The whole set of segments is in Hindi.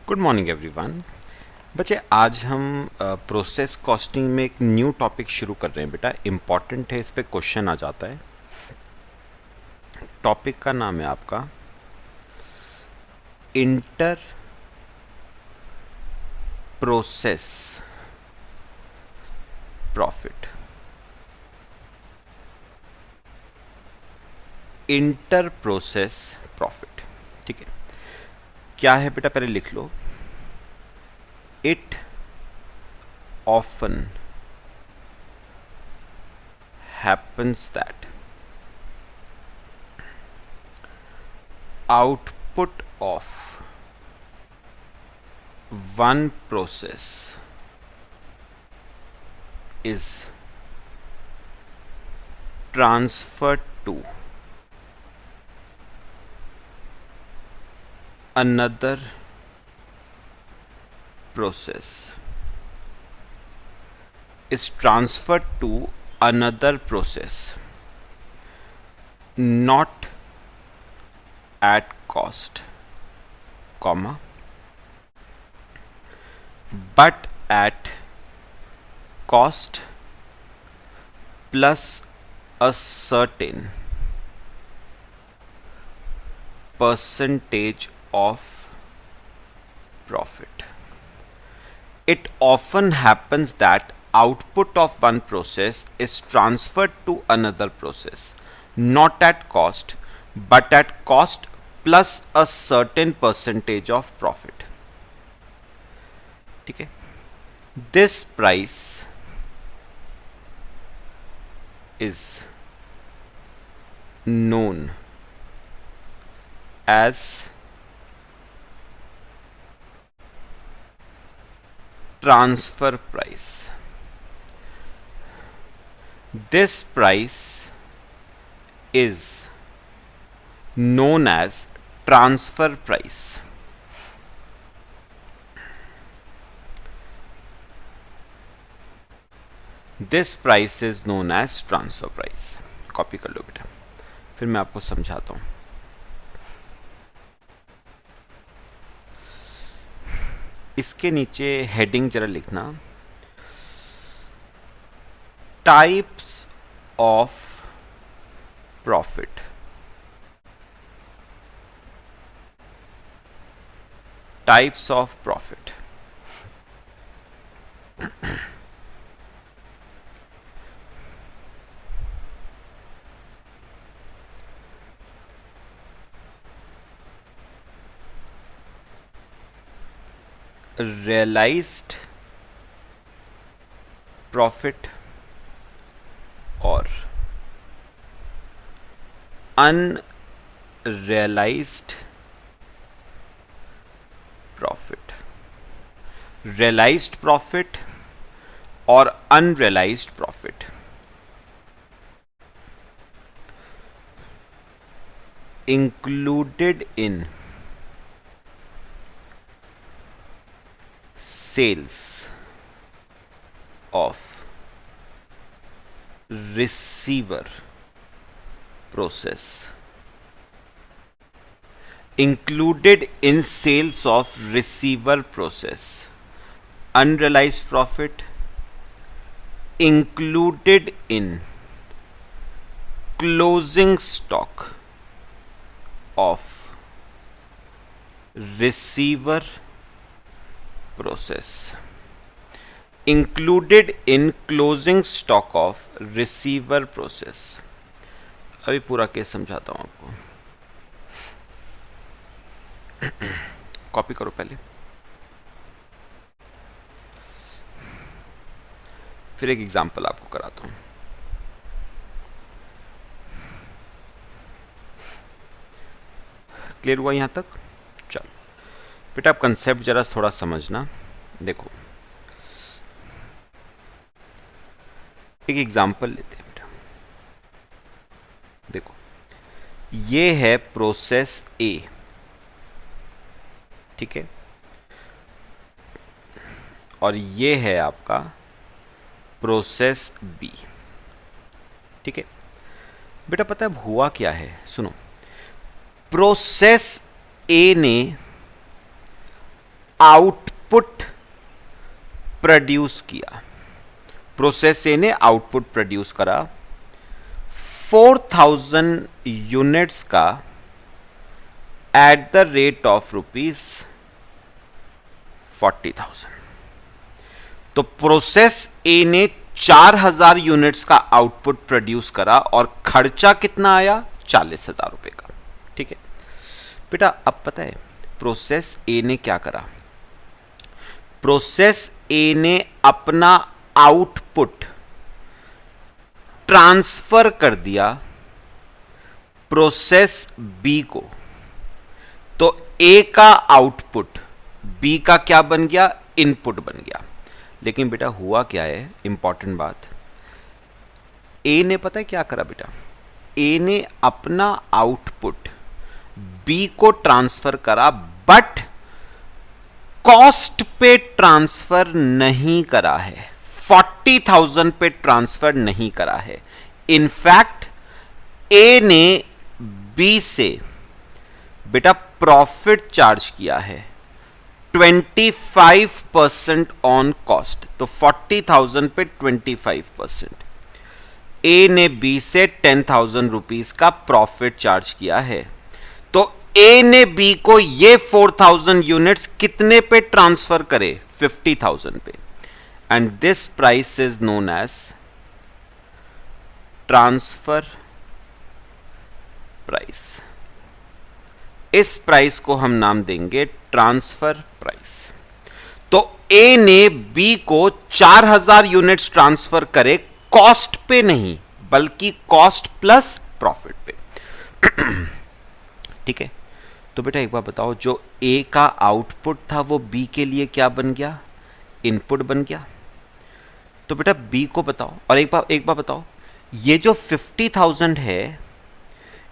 Good morning everyone. बच्चे आज हम प्रोसेस कॉस्टिंग में एक न्यू टॉपिक शुरू कर रहे हैं। बेटा इम्पॉर्टेंट है, इस पे क्वेश्चन आ जाता है। टॉपिक का नाम है आपका inter process profit. Inter process profit, ठीक है। क्या है बेटा, पहले लिख लो। It often happens that output of one process is transferred to another process is transferred to another process not at cost, comma, but at cost plus a certain percentage of profit. It often happens that output of one process is transferred to another process not at cost but at cost plus a certain percentage of profit, ठीक है। This price is known as transfer price. This price is known as transfer price. This price is known as transfer price. Copy कर लो बेटा, फिर मैं आपको समझाता हूं। इसके नीचे हेडिंग जरा लिखना, types of profit. Types of profit. realized profit और unrealized profit। realized profit और unrealized profit included in sales of receiver process, included in sales of receiver process, unrealized profit included in closing stock of receiver process, included in closing stock of receiver process। अभी पूरा केस समझाता हूं आपको, कॉपी करो पहले, फिर एक एग्जांपल आपको कराता हूं। क्लियर हुआ यहां तक? चलो बेटा, आप कंसेप्ट जरा थोड़ा समझना। देखो एक एग्जांपल लेते हैं बेटा। देखो ये है प्रोसेस ए, ठीक है, और ये है आपका प्रोसेस बी, ठीक है। बेटा पता है अब हुआ क्या है, सुनो। प्रोसेस ए ने आउटपुट प्रोड्यूस किया, प्रोसेस ए ने आउटपुट प्रोड्यूस करा 4000 यूनिट्स का एट द रेट ऑफ ₹40,000। तो प्रोसेस ए ने 4000 यूनिट्स का आउटपुट प्रोड्यूस करा और खर्चा कितना आया? 40,000 रुपए का। ठीक है बेटा, अब पता है प्रोसेस ए ने क्या करा? प्रोसेस ए ने अपना आउटपुट ट्रांसफर कर दिया प्रोसेस बी को। तो ए का आउटपुट बी का क्या बन गया? इनपुट बन गया। लेकिन बेटा हुआ क्या है, इंपॉर्टेंट बात, ए ने पता है क्या करा बेटा? ए ने अपना आउटपुट बी को ट्रांसफर करा, बट कॉस्ट पे ट्रांसफर नहीं करा है, 40,000 पे ट्रांसफर नहीं करा है। इनफैक्ट ए ने बी से बेटा प्रॉफिट चार्ज किया है 25% ऑन कॉस्ट। तो 40,000 पे 25%। ए ने बी से 10,000 रुपीज का प्रॉफिट चार्ज किया है। तो ए ने बी को ये 4,000 यूनिट्स कितने पे ट्रांसफर करे? 50,000 पे। And this price is known as transfer price. इस प्राइस को हम नाम देंगे ट्रांसफर प्राइस। तो ए ने बी को 4,000 यूनिट्स ट्रांसफर करे, कॉस्ट पे नहीं बल्कि कॉस्ट प्लस प्रॉफिट पे। ठीक है, तो बेटा एक बार बताओ, जो ए का आउटपुट था वो बी के लिए क्या बन गया? इनपुट बन गया। तो बेटा बी को बताओ, और एक बार बताओ, ये जो 50,000 है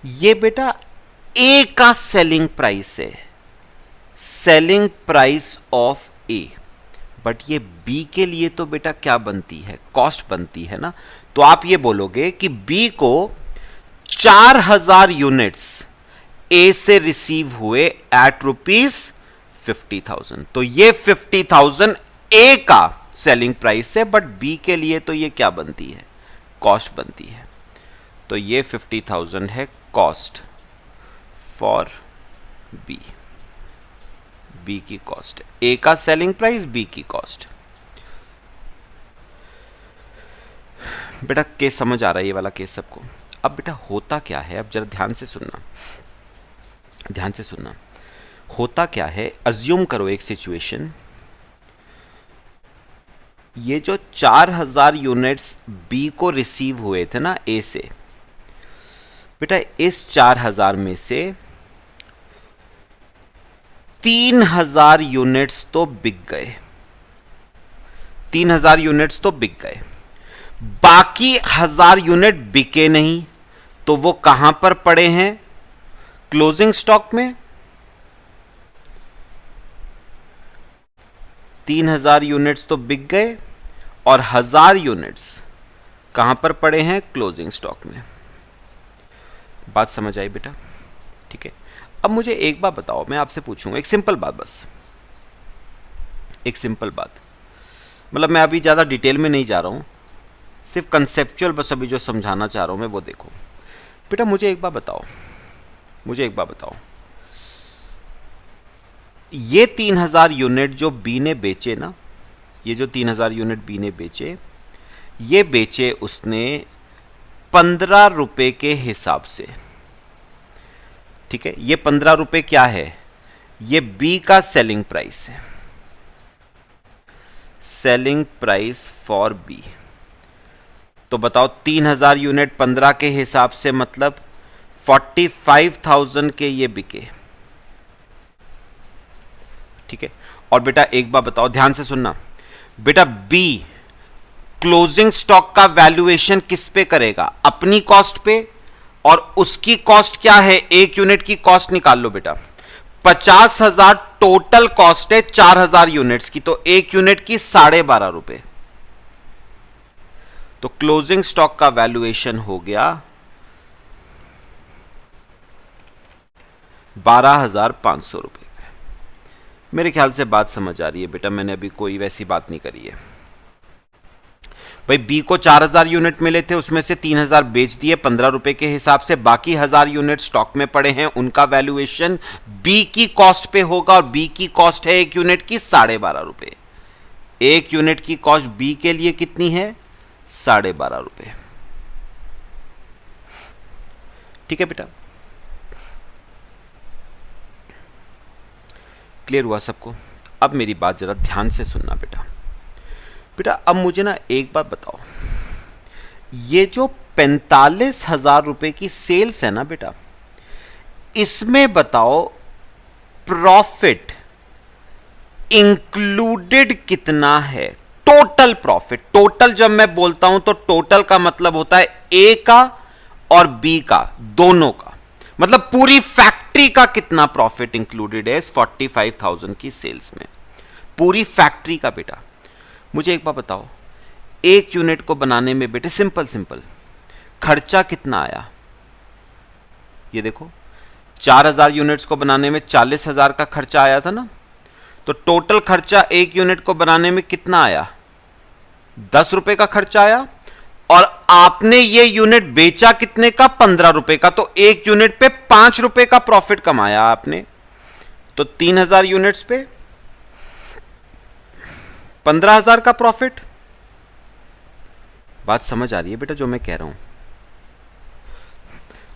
ये बेटा ए का सेलिंग प्राइस है, selling price of A. But ये बी के लिए तो बेटा क्या बनती है? कॉस्ट बनती है ना। तो आप ये बोलोगे कि बी को 4,000 यूनिट्स ए से रिसीव हुए एट ₹50,000। तो ये 50,000 ए का सेलिंग प्राइस है, बट बी के लिए तो ये क्या बनती है? कॉस्ट बनती है। तो ये 50,000 है कॉस्ट फॉर बी, बी की कॉस्ट है। ए का सेलिंग प्राइस, बी की कॉस्ट। बेटा केस समझ आ रहा है ये वाला केस सबको? अब बेटा होता क्या है, अब जरा ध्यान से सुनना, ध्यान से सुनना। होता क्या है, अज्यूम करो एक सिचुएशन, ये जो 4,000 यूनिट्स बी को रिसीव हुए थे ना ए से, बेटा इस 4,000 में से 3,000 यूनिट्स तो बिक गए, 3,000 यूनिट्स तो बिक गए। बाकी 1,000 यूनिट बिके नहीं, तो वो कहां पर पड़े हैं? क्लोजिंग स्टॉक में। 3,000 यूनिट्स तो बिक गए और 1,000 यूनिट्स कहां पर पड़े हैं? क्लोजिंग स्टॉक में। बात समझ आई बेटा? ठीक है, अब मुझे एक बात बताओ, मैं आपसे पूछूंगा एक सिंपल बात, बस एक सिंपल बात, मतलब मैं अभी ज़्यादा डिटेल में नहीं जा रहा हूँ, सिर्फ कंसेप्चुअल बस अभी जो समझाना चाह रहा हूँ मैं वो देखो। बेटा मुझे एक बात बताओ, मुझे एक बात बताओ, ये 3,000 यूनिट जो बी ने बेचे ना, ये जो 3,000 यूनिट बी ने बेचे, ये बेचे उसने 15 रुपए के हिसाब से। ठीक है, ये 15 रुपए क्या है? ये बी का सेलिंग प्राइस है, सेलिंग प्राइस फॉर बी। तो बताओ 3,000 यूनिट 15 के हिसाब से मतलब 45,000 के ये बिके। ठीक है, और बेटा एक बार बताओ, ध्यान से सुनना बेटा, बी क्लोजिंग स्टॉक का वैल्यूएशन किस पे करेगा? अपनी कॉस्ट पे, और उसकी कॉस्ट क्या है? एक यूनिट की कॉस्ट निकाल लो बेटा, 50,000 टोटल कॉस्ट है 4,000 यूनिट्स की, तो एक यूनिट की 12.5 रुपए। तो क्लोजिंग स्टॉक का वैल्यूएशन हो गया 12,500 रुपए। मेरे ख्याल से बात समझ आ रही है बेटा, मैंने अभी कोई वैसी बात नहीं करी है। भाई बी को 4000 यूनिट मिले थे, उसमें से 3000 बेच दिए 15 रुपए के हिसाब से, बाकी 1000 यूनिट स्टॉक में पड़े हैं, उनका वैल्यूएशन बी की कॉस्ट पे होगा, और बी की कॉस्ट है एक यूनिट की 12.5 रुपए। एक यूनिट की कॉस्ट बी के लिए कितनी है? 12.5 रुपए। ठीक है बेटा, क्लियर हुआ सबको? अब मेरी बात जरा ध्यान से सुनना बेटा। बेटा अब मुझे ना एक बात बताओ, ये जो 45,000 रुपए की सेल्स है ना बेटा, इसमें बताओ प्रॉफिट इंक्लूडेड कितना है? टोटल प्रॉफिट, टोटल जब मैं बोलता हूं तो टोटल का मतलब होता है ए का और बी का, दोनों का, मतलब पूरी फैक्ट्री का कितना प्रॉफिट इंक्लूडेड है इस 45,000 की सेल्स में, पूरी फैक्ट्री का। बेटा मुझे एक बात बताओ, एक यूनिट को बनाने में बेटे सिंपल सिंपल खर्चा कितना आया? ये देखो 4000 यूनिट्स को बनाने में 40,000 का खर्चा आया था ना, तो टोटल खर्चा एक यूनिट को बनाने में कितना आया? 10 रुपए का खर्चा आया, और आपने ये यूनिट बेचा कितने का? 15 रुपए का, तो एक यूनिट पे 5 रुपए का प्रॉफिट कमाया आपने। तो 3000 यूनिट्स पे 15,000 का प्रॉफिट। बात समझ आ रही है बेटा जो मैं कह रहा हूं?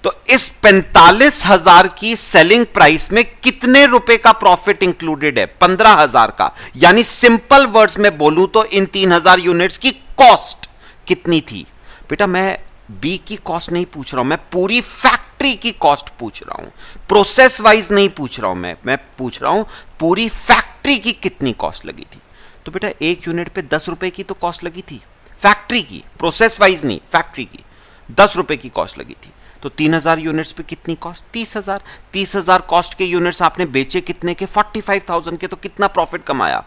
तो इस 45,000 की सेलिंग प्राइस में कितने रुपए का प्रॉफिट इंक्लूडेड है? 15,000 का। यानी सिंपल वर्ड्स में बोलूं तो इन 3000 यूनिट्स की कॉस्ट कितनी थी? बेटा मैं बी की कॉस्ट नहीं पूछ रहा हूं, मैं पूरी फैक्ट्री की कॉस्ट पूछ रहा हूं, प्रोसेस वाइज नहीं पूछ रहा हूं, मैं पूछ रहा हूं पूरी फैक्ट्री की कितनी कॉस्ट लगी थी। तो बेटा एक यूनिट पे 10 रुपए की तो कॉस्ट लगी थी फैक्ट्री की, प्रोसेस वाइज नहीं, फैक्ट्री की 10 रुपए की कॉस्ट लगी थी। तो 3000 यूनिट्स पे कितनी कॉस्ट? 30,000। 30,000 कॉस्ट के यूनिट्स आपने बेचे कितने के? 45,000 के। तो कितना प्रॉफिट कमाया?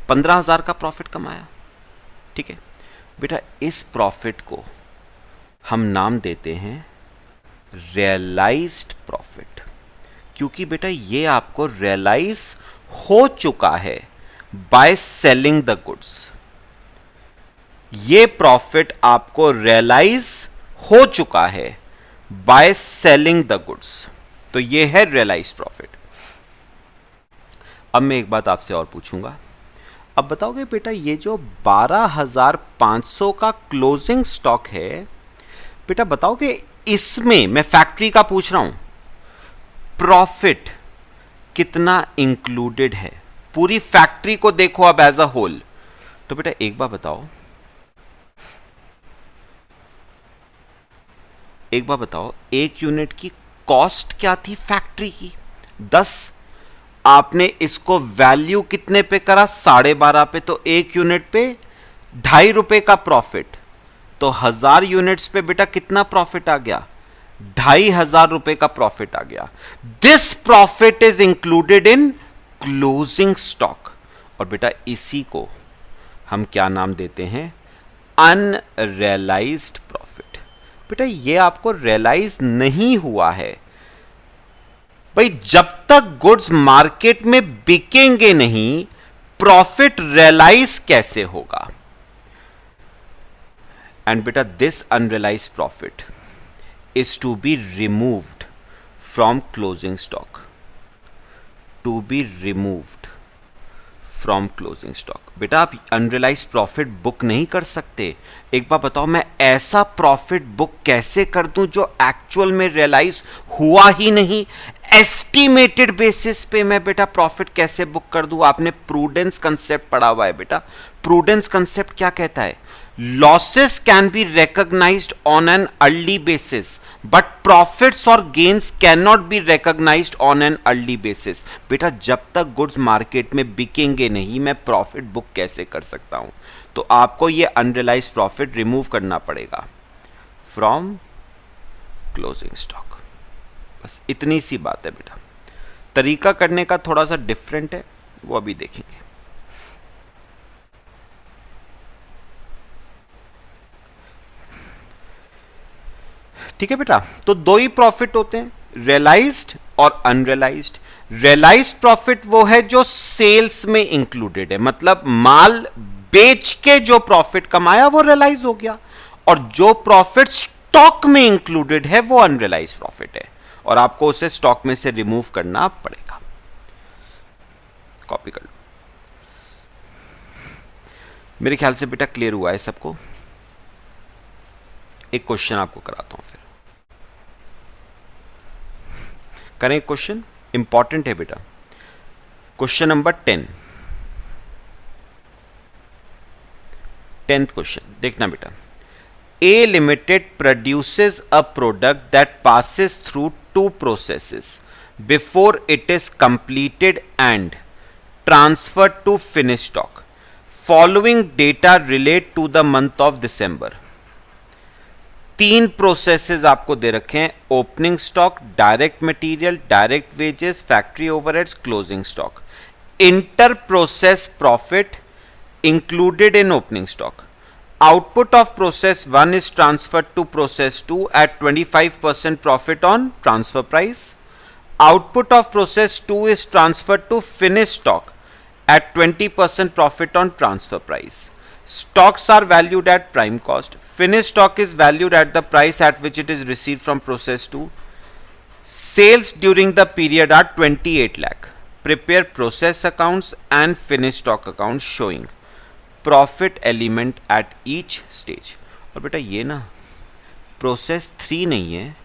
15,000 का प्रॉफिट कमाया। ठीक है बेटा, इस प्रॉफिट को हम नाम देते हैं रियलाइज्ड प्रॉफिट, क्योंकि बेटा ये आपको रियलाइज हो चुका है बाय सेलिंग द गुड्स। ये प्रॉफिट आपको रियलाइज हो चुका है बाय सेलिंग द गुड्स, तो ये है रियलाइज प्रॉफिट। अब मैं एक बात आपसे और पूछूंगा, अब बताओगे बेटा ये जो 12,500 का क्लोजिंग स्टॉक है, बेटा बताओगे इसमें, मैं फैक्ट्री का पूछ रहा हूं, प्रॉफिट कितना इंक्लूडेड है? पूरी फैक्ट्री को देखो अब एज अ होल। तो बेटा एक बार बताओ, एक यूनिट की कॉस्ट क्या थी फैक्ट्री की? 10। आपने इसको वैल्यू कितने पे करा? 12.5 पे, तो एक यूनिट पे 2.5 रुपए का प्रॉफिट। तो 1000 यूनिट्स पे बेटा कितना प्रॉफिट आ गया? 2,500 रुपए का प्रॉफिट आ गया। This profit is included in closing stock, और बेटा इसी को हम क्या नाम देते हैं? Unrealised profit. बेटा ये आपको रियलाइज नहीं हुआ है भाई, जब तक गुड्स मार्केट में बिकेंगे नहीं प्रॉफिट रियलाइज कैसे होगा? एंड बेटा this unrealised profit is to be removed from closing stock, to be removed from closing stock। बेटा आप अनरियलाइज्ड प्रॉफिट बुक नहीं कर सकते। एक बार बताओ, मैं ऐसा प्रॉफिट बुक कैसे कर दूं जो एक्चुअल में रियलाइज हुआ ही नहीं? एस्टिमेटेड बेसिस पे मैं बेटा प्रॉफिट कैसे बुक कर दूं? आपने प्रूडेंस कंसेप्ट पढ़ा हुआ है बेटा। प्रूडेंस कंसेप्ट क्या कहता है? losses can be recognized on an early basis but profits or gains cannot be recognized on an early basis। बेटा जब तक गुड्स मार्केट में बिकेंगे नहीं मैं प्रॉफिट बुक कैसे कर सकता हूं? तो आपको ये अनरियलाइज्ड प्रॉफिट रिमूव करना पड़ेगा फ्रॉम क्लोजिंग स्टॉक। बस इतनी सी बात है बेटा। तरीका करने का थोड़ा सा डिफरेंट है, वो अभी देखेंगे। ठीक है बेटा, तो दो ही प्रॉफिट होते हैं, रियलाइज्ड और अनरियलाइज्ड। रियलाइज्ड प्रॉफिट वो है जो सेल्स में इंक्लूडेड है, मतलब माल बेच के जो प्रॉफिट कमाया वो रियलाइज हो गया, और जो प्रॉफिट स्टॉक में इंक्लूडेड है वो अनरियलाइज प्रॉफिट है, और आपको उसे स्टॉक में से रिमूव करना पड़ेगा। कॉपी कर लो। मेरे ख्याल से बेटा क्लियर हुआ है सबको। एक क्वेश्चन आपको कराता हूं, फिर करें क्वेश्चन, इंपॉर्टेंट है बेटा। क्वेश्चन नंबर 10th क्वेश्चन देखना बेटा। A Limited produces a product that passes through two processes before it is completed and transferred to finished stock. Following data relate to the month of December. 3 processes आपको दे रखे हैं, opening stock, direct material, direct wages, factory overheads, closing stock. Inter process profit included in opening stock. Output of process 1 is transferred to process 2 at 25% profit on transfer price. Output of process 2 is transferred to finished stock at 20% profit on transfer price. Stocks are valued at prime cost. Finished stock is valued at the price at which it is received from process 2. Sales during the period are 28 lakh. Prepare process accounts and finished stock accounts showing profit element at each stage. और बेटा ये ना प्रोसेस 3 नहीं है,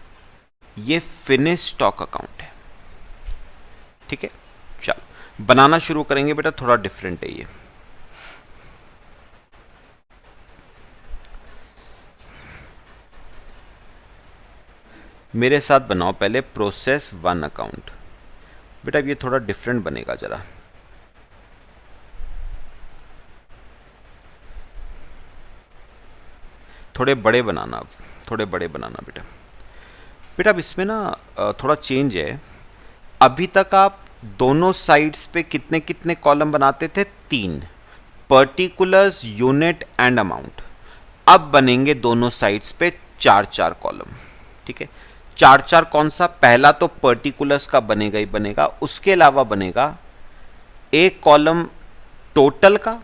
ये फिनिश स्टॉक अकाउंट है। ठीक है, चलो बनाना शुरू करेंगे बेटा, थोड़ा डिफरेंट है ये। मेरे साथ बनाओ पहले प्रोसेस 1 अकाउंट। बेटा ये थोड़ा डिफरेंट बनेगा जरा। थोड़े बड़े बनाना, अब थोड़े बड़े बनाना बेटा। बेटा अब इसमें ना थोड़ा चेंज है। अभी तक आप दोनों साइड्स पे कितने कितने कॉलम बनाते थे? 3, पर्टिकुलर्स, यूनिट एंड अमाउंट। अब बनेंगे दोनों साइड्स पे 4-4 कॉलम। ठीक है, 4-4 कौन सा? पहला तो पर्टिकुलर्स का बनेगा ही बनेगा, उसके अलावा बनेगा एक कॉलम टोटल का,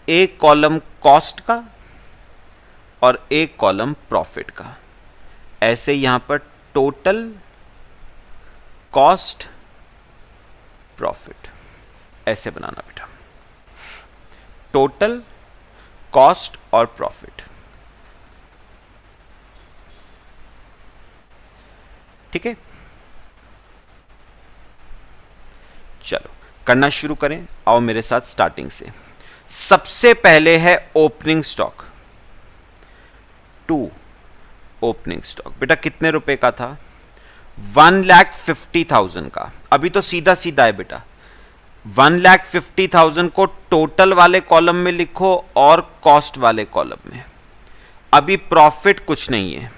एक कॉलम कॉस्ट का और एक कॉलम प्रॉफिट का। ऐसे यहां पर टोटल, कॉस्ट, प्रॉफिट, ऐसे बनाना बेटा। टोटल, कॉस्ट और प्रॉफिट। ठीक है, चलो करना शुरू करें। आओ मेरे साथ स्टार्टिंग से। सबसे पहले है ओपनिंग स्टॉक। 2 ओपनिंग स्टॉक बेटा कितने रुपए का था? 1,50,000 का। अभी तो सीधा सीधा है बेटा, 1,50,000 को टोटल वाले कॉलम में लिखो और कॉस्ट वाले कॉलम में। अभी प्रॉफिट कुछ नहीं है,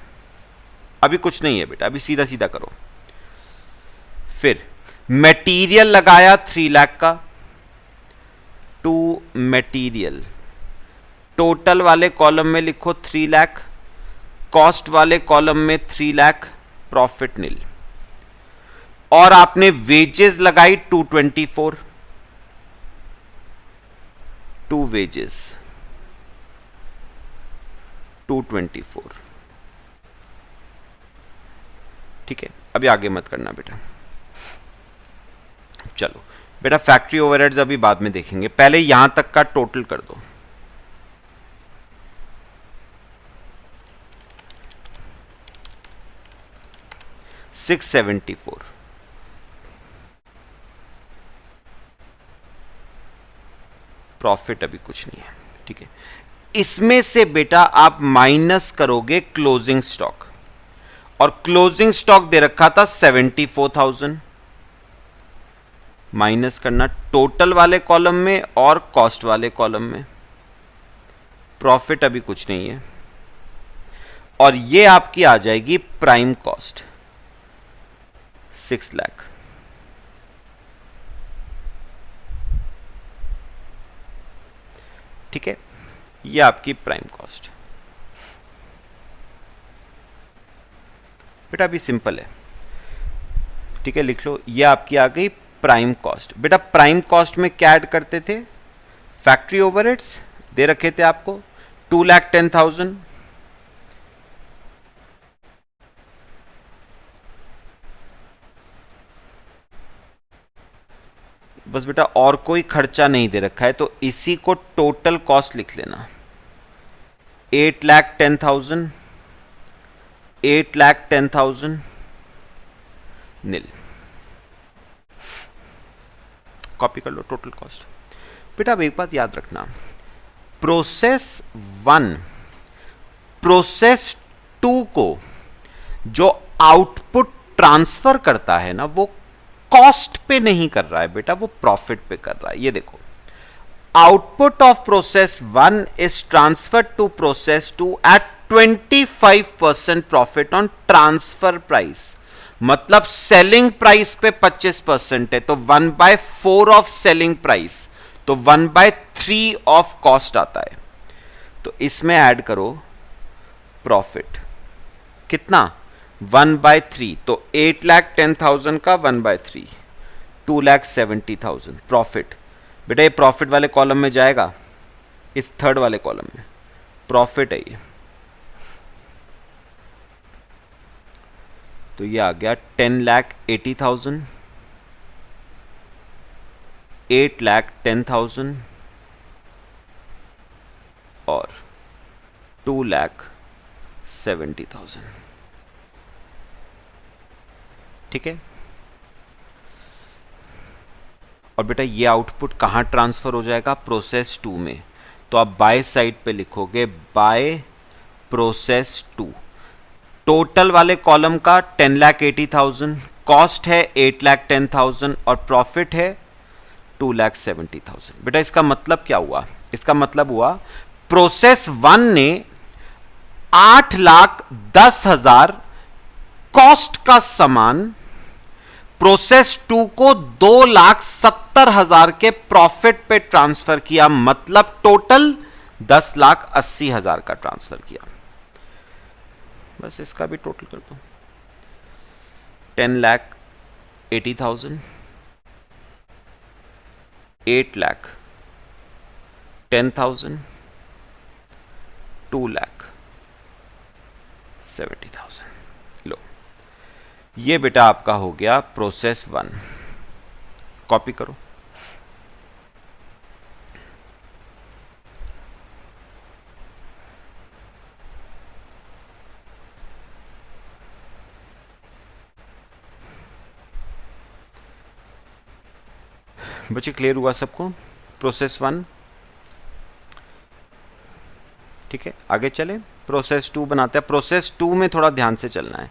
अभी कुछ नहीं है बेटा, अभी सीधा सीधा करो। फिर मटेरियल लगाया 3 लाख का, टू मटेरियल, टोटल वाले कॉलम में लिखो 3 लाख, कॉस्ट वाले कॉलम में 3 लाख, प्रॉफिट नील। और आपने वेजेस लगाई 224, टू वेजेस 224। ठीक है, अभी आगे मत करना बेटा। चलो बेटा फैक्ट्री ओवरहेड्स अभी बाद में देखेंगे, पहले यहां तक का टोटल कर दो। $674। प्रॉफिट अभी कुछ नहीं है। ठीक है, इसमें से बेटा आप माइनस करोगे क्लोजिंग स्टॉक, और क्लोजिंग स्टॉक दे रखा था 74,000। माइनस करना टोटल वाले कॉलम में और कॉस्ट वाले कॉलम में। प्रॉफिट अभी कुछ नहीं है, और ये आपकी आ जाएगी प्राइम कॉस्ट 6 लाख। ठीक है, ये आपकी प्राइम कॉस्ट। बेटा अभी सिंपल है, ठीक है, लिख लो, ये आपकी आ गई प्राइम कॉस्ट। बेटा प्राइम कॉस्ट में क्या ऐड करते थे? फैक्ट्री ओवरहेड्स दे रखे थे आपको 2,10,000, बस बेटा और कोई खर्चा नहीं दे रखा है, तो इसी को टोटल कॉस्ट लिख लेना। 8,10,000, 8,10,000 नील, कॉपी कर लो टोटल कॉस्ट। बेटा अब एक बात याद रखना, प्रोसेस 1 प्रोसेस 2 को जो आउटपुट ट्रांसफर करता है ना, वो कॉस्ट पे नहीं कर रहा है बेटा, वो प्रॉफिट पे कर रहा है। ये देखो, output of process 1 is transferred to process 2 at 25% profit on transfer price. मतलब सेलिंग प्राइस पे 25% है, तो 1/4 ऑफ सेलिंग प्राइस, तो 1/3 ऑफ कॉस्ट आता है। तो इसमें ऐड करो प्रॉफिट, कितना? 1/3, तो 8,10,000 का 1/3, 2,70,000 प्रॉफिट। बेटा ये प्रॉफिट वाले कॉलम में जाएगा, इस थर्ड वाले कॉलम में प्रॉफिट है ये, तो ये आ गया 10,80,000, 8,10,000 और 2,70,000। ठीक है, और बेटा ये आउटपुट कहां ट्रांसफर हो जाएगा? प्रोसेस 2 में। तो आप बाय साइड पे लिखोगे बाय प्रोसेस 2। टोटल वाले कॉलम का 10,80,000, कॉस्ट है 8,10,000 और प्रॉफिट है 2,70,000। बेटा इसका मतलब क्या हुआ? इसका मतलब हुआ प्रोसेस 1 ने 8,10,000 कॉस्ट का सामान प्रोसेस 2 को 2,70,000 के प्रॉफिट पे ट्रांसफर किया, मतलब टोटल 10,80,000 का ट्रांसफर किया। बस इसका भी टोटल कर दो, 10,80,000, 8,10,000, 2,70,000। लो, ये बेटा आपका हो गया प्रोसेस 1। कॉपी करो। बच्चे क्लियर हुआ सबको? प्रोसेस 1, ठीक है, आगे चले। प्रोसेस 2 बनाते हैं। प्रोसेस 2 में थोड़ा ध्यान से चलना है,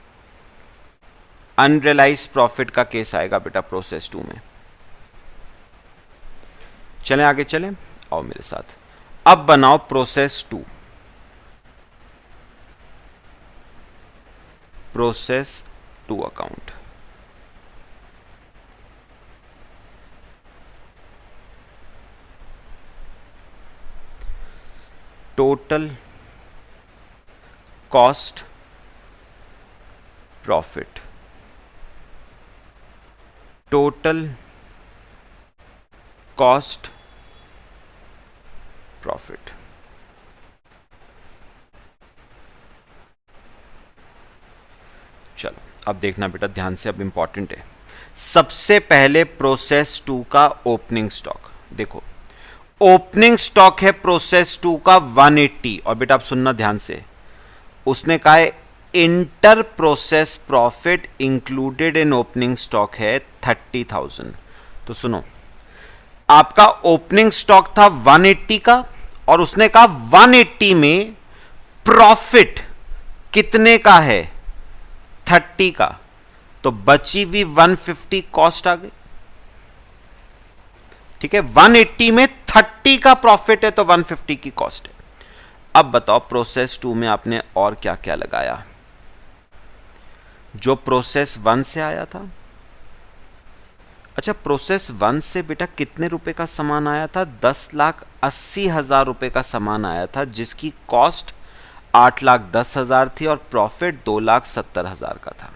अनरियलाइज्ड प्रॉफिट का केस आएगा बेटा प्रोसेस 2 में। चलें आगे चलें, आओ मेरे साथ। अब बनाओ process 2, process 2 account. Total cost profit, total cost profit. चलो अब देखना बेटा ध्यान से, अब इंपॉर्टेंट है। सबसे पहले प्रोसेस 2 का ओपनिंग स्टॉक देखो। ओपनिंग स्टॉक है प्रोसेस 2 का 180, और बेटा आप सुनना ध्यान से, उसने कहा है इंटर प्रोसेस प्रॉफिट इंक्लूडेड इन ओपनिंग स्टॉक है 30,000। तो सुनो, आपका ओपनिंग स्टॉक था 180 का, और उसने कहा 180 में प्रॉफिट कितने का है? 30 का, तो बची हुई 150 कॉस्ट आ गई। ठीक है, 180 में 30 का प्रॉफिट है, तो 150 की कॉस्ट है। अब बताओ प्रोसेस 2 में आपने और क्या क्या लगाया जो प्रोसेस 1 से आया था? अच्छा, प्रोसेस 1 से बेटा कितने रुपए का सामान आया था? 10,80,000 रुपए का सामान आया था, जिसकी कॉस्ट 8,10,000 थी और प्रॉफिट 2,70,000 का था।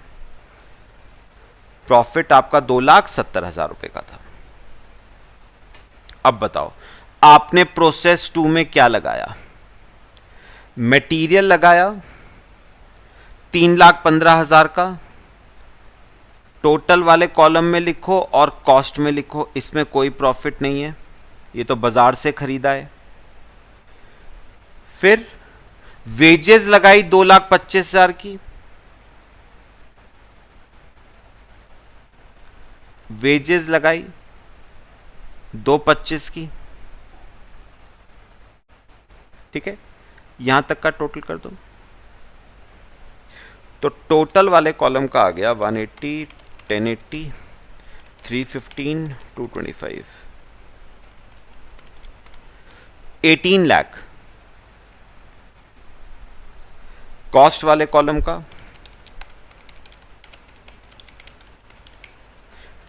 प्रॉफिट आपका 2,70,000 रुपए का था। अब बताओ, आपने प्रोसेस 2 में क्या लगाया? मटेरियल लगाया 3,15,000 का, टोटल वाले कॉलम में लिखो और कॉस्ट में लिखो, इसमें कोई प्रॉफिट नहीं है, ये तो बाजार से खरीदा है। फिर वेजेस लगाई 2,25,000 की, वेजेस लगाई 2,25,000 की, ठीक है, यहां तक का टोटल कर दो। तो टोटल वाले कॉलम का आ गया 180, 1080, 315, 225, 18 लाख। कॉस्ट वाले कॉलम का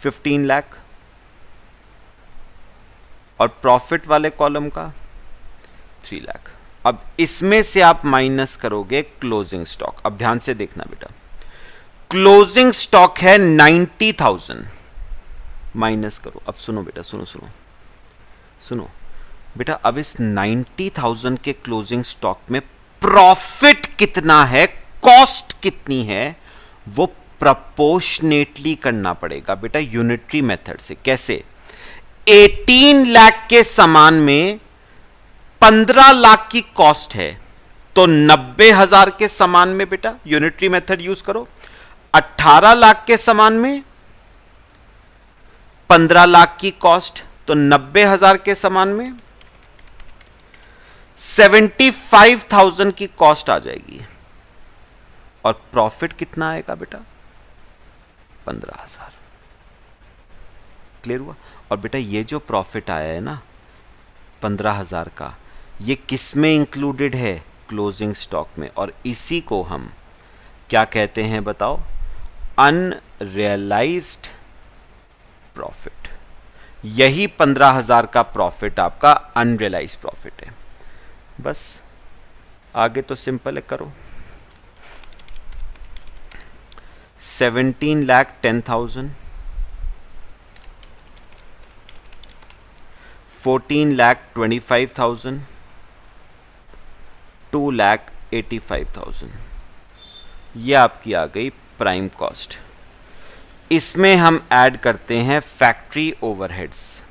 15 लाख और प्रॉफिट वाले कॉलम का 3 लाख। अब इसमें से आप माइनस करोगे क्लोजिंग स्टॉक। अब ध्यान से देखना बेटा, क्लोजिंग स्टॉक है 90,000, माइनस करो। अब सुनो बेटा, सुनो सुनो सुनो बेटा, अब इस 90,000 के क्लोजिंग स्टॉक में प्रॉफिट कितना है, कॉस्ट कितनी है, वो प्रपोर्शनेटली करना पड़ेगा बेटा, यूनिटरी मेथड से। कैसे? 18 लाख के सामान में 15 लाख की कॉस्ट है, तो 90,000 के सामान में बेटा यूनिटरी मेथड यूज करो। 18 लाख के सामान में 15 लाख की कॉस्ट, तो 90,000 के सामान में 75,000 की कॉस्ट आ जाएगी और प्रॉफिट कितना आएगा बेटा? 15,000। क्लियर हुआ? और बेटा ये जो प्रॉफिट आया है ना 15,000 का, ये किस में इंक्लूडेड है? क्लोजिंग स्टॉक में। और इसी को हम क्या कहते हैं बताओ? Unrealised profit. यही 15,000 का प्रॉफिट आपका अनरियलाइज प्रॉफिट है। बस आगे तो सिंपल है, करो। 17,10,000, 14,25,000, 2,85,000, ये आपकी आ गई प्राइम कॉस्ट। इसमें हम ऐड करते हैं फैक्ट्री ओवरहेड्स,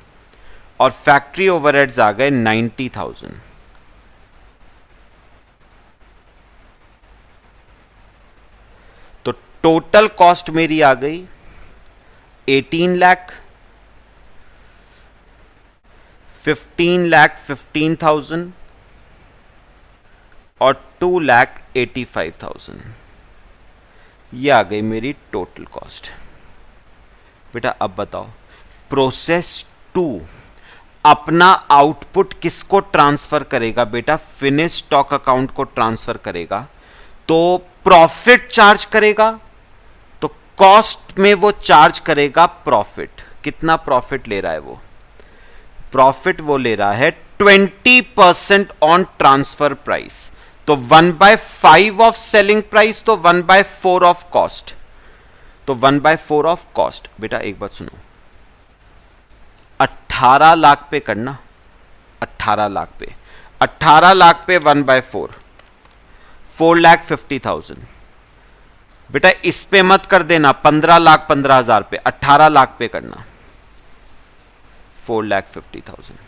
और फैक्ट्री ओवरहेड्स आ गए 90,000। तो टोटल कॉस्ट मेरी आ गई 18 लाख, 15,15,000 और 2,85,000, ये आ गई मेरी टोटल कॉस्ट। बेटा अब बताओ, प्रोसेस 2 अपना आउटपुट किसको ट्रांसफर करेगा बेटा? फिनिश स्टॉक अकाउंट को ट्रांसफर करेगा। तो प्रॉफिट चार्ज करेगा, तो कॉस्ट में वो चार्ज करेगा प्रॉफिट। कितना प्रॉफिट ले रहा है वो? प्रॉफिट वो ले रहा है 20% ऑन ट्रांसफर प्राइस। तो 1/5 ऑफ सेलिंग प्राइस, तो 1/4 ऑफ कॉस्ट, तो 1/4 ऑफ कॉस्ट। बेटा एक बात सुनो, 18 लाख पे करना, 18 लाख पे, 18 लाख पे 1/4, 4,50,000। बेटा इस पे मत कर देना 15,15,000 पे, 18 लाख पे करना, 4,50,000।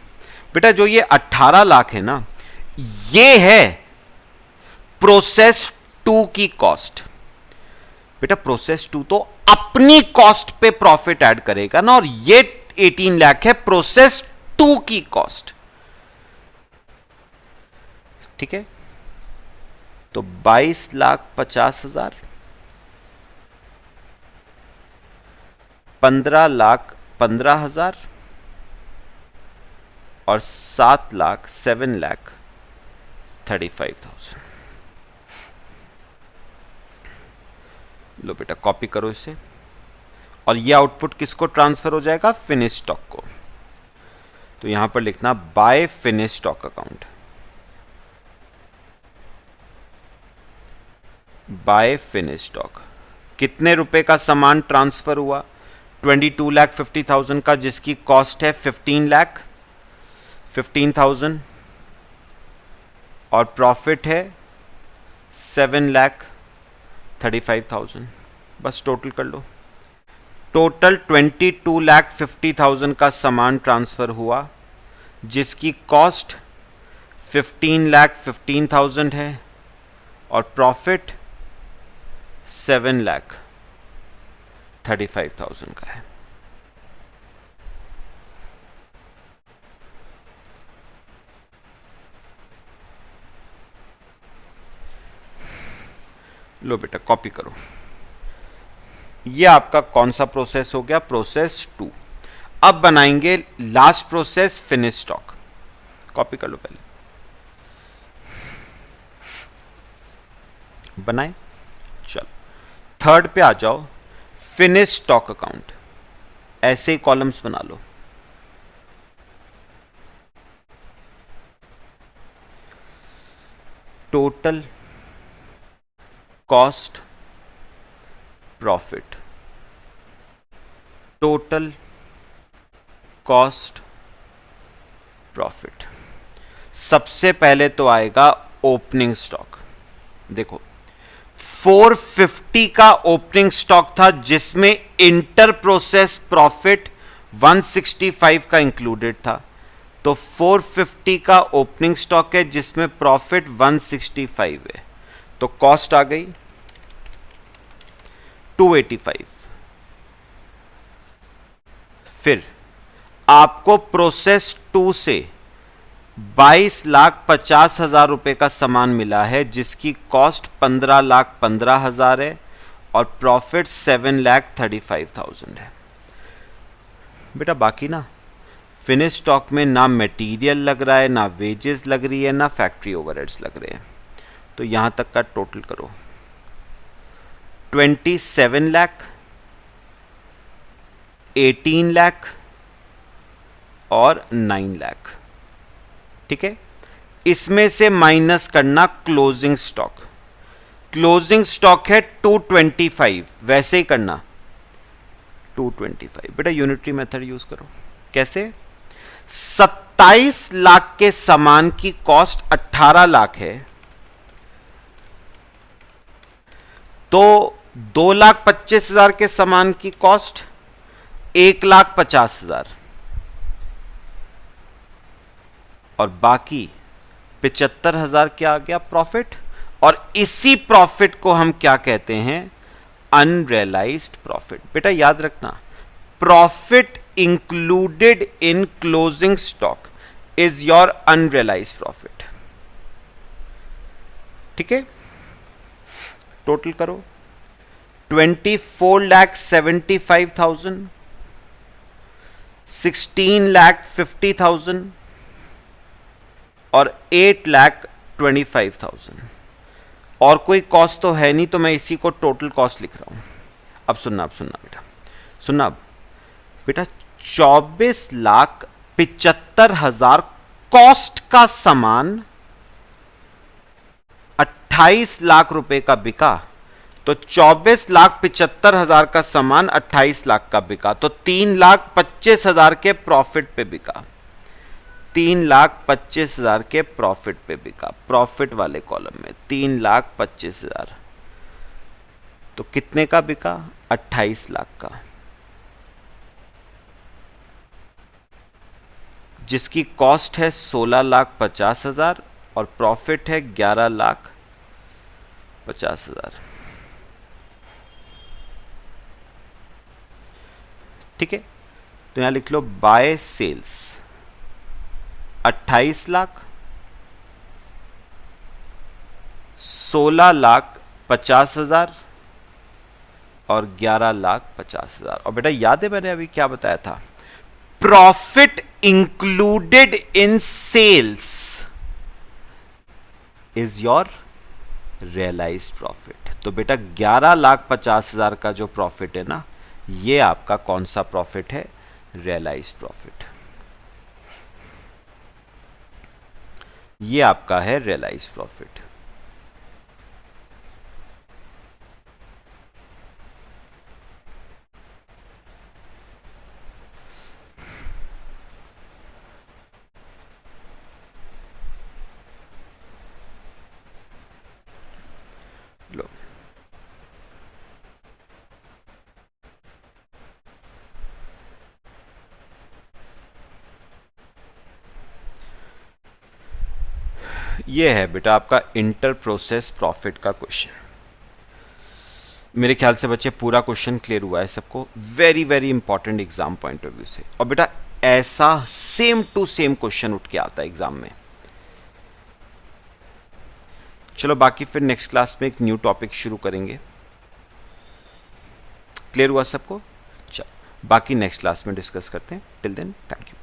बेटा जो ये 18 लाख है ना, ये है प्रोसेस 2 की कॉस्ट। बेटा प्रोसेस 2 तो अपनी कॉस्ट पे प्रॉफिट ऐड करेगा ना, और ये 18 लाख है प्रोसेस 2 की कॉस्ट। ठीक है, तो 22,50,000, 15,15,000 और 7,35,000। लो बेटा कॉपी करो इसे, और ये आउटपुट किसको ट्रांसफर हो जाएगा? फिनिश स्टॉक को। तो यहां पर लिखना by finish stock account, by finish stock. कितने रुपए का सामान ट्रांसफर हुआ? 22,50,000 का, जिसकी कॉस्ट है 15,00,000 और प्रॉफिट है 7,35,000। बस टोटल कर लो। टोटल 22,50,000 का सामान ट्रांसफर हुआ, जिसकी कॉस्ट 15,15,000 है और प्रॉफिट 7,35,000 का है। लो बेटा कॉपी करो। ये आपका कौन सा प्रोसेस हो गया? प्रोसेस 2। अब बनाएंगे last process, finish stock. Copy कर लो पहले, बनाए। चलो थर्ड पे आ जाओ, फिनिश स्टॉक अकाउंट। ऐसे ही कॉलम्स बना लो। Total cost profit, total cost profit. सबसे पहले तो आएगा ओपनिंग स्टॉक। देखो 450 का ओपनिंग स्टॉक था, जिसमें इंटर प्रोसेस प्रॉफिट 165 का इंक्लूडेड था। तो 450 का ओपनिंग स्टॉक है, जिसमें प्रॉफिट 165 है। तो कॉस्ट आ गई 285। फिर आपको प्रोसेस 2 से 22,50,000 रुपए का सामान मिला है, जिसकी कॉस्ट 15,15,000 है और प्रॉफिट 7,35,000 है। बेटा बाकी ना फिनिश स्टॉक में ना मटेरियल लग रहा है, ना वेजेस लग रही है, ना फैक्ट्री ओवरहेड्स लग रहे हैं। तो यहां तक का टोटल करो, 27 लाख, 18 लाख और 9 लाख। ठीक है, इसमें से माइनस करना क्लोजिंग स्टॉक। क्लोजिंग स्टॉक है 225, वैसे ही करना 225। बेटा यूनिटरी मेथड यूज करो। कैसे? 27 लाख के सामान की कॉस्ट 18 लाख है, तो 2,25,000 के सामान की कॉस्ट 1,50,000 और बाकी 75,000 क्या आ गया? प्रॉफिट। और इसी प्रॉफिट को हम क्या कहते हैं? Unrealised profit. बेटा याद रखना, profit included in closing stock is your unrealised profit. ठीक है, टोटल करो 24,75,000, 16,50,000 और 8,25,000। और कोई कॉस्ट तो है नहीं, तो मैं इसी को टोटल कॉस्ट लिख रहा हूं। अब सुनना बेटा, सुनना अब बेटा, 24,75,000 कॉस्ट का सामान 28 लाख रुपए का बिका, तो 24,75,000 का सामान 28 लाख का बिका, तो 3,25,000 के प्रॉफिट पे बिका। 3,25,000 के प्रॉफिट पे बिका, प्रॉफिट वाले कॉलम में 3,25,000। तो कितने का बिका? 28 लाख का, जिसकी कॉस्ट है 16,50,000 और प्रॉफिट है 11,50,000। ठीक है, तो यहां लिख लो बाय सेल्स 28 लाख, 16,50,000 और 11,50,000। और बेटा याद है मैंने अभी क्या बताया था? Profit included in sales is your realised profit. तो बेटा 11,50,000 का जो प्रॉफिट है ना, ये आपका कौन सा प्रॉफिट है? Realised profit. ये आपका है रियलाइज्ड प्रॉफिट। ये है बेटा आपका इंटर प्रोसेस प्रॉफिट का क्वेश्चन। मेरे ख्याल से बच्चे पूरा क्वेश्चन क्लियर हुआ है सबको, very very important exam point of view से। और बेटा ऐसा सेम टू सेम क्वेश्चन उठ के आता है एग्जाम में। चलो बाकी फिर नेक्स्ट क्लास में एक न्यू टॉपिक शुरू करेंगे। क्लियर हुआ सबको? चलो बाकी नेक्स्ट क्लास में डिस्कस करते हैं। Till then thank you.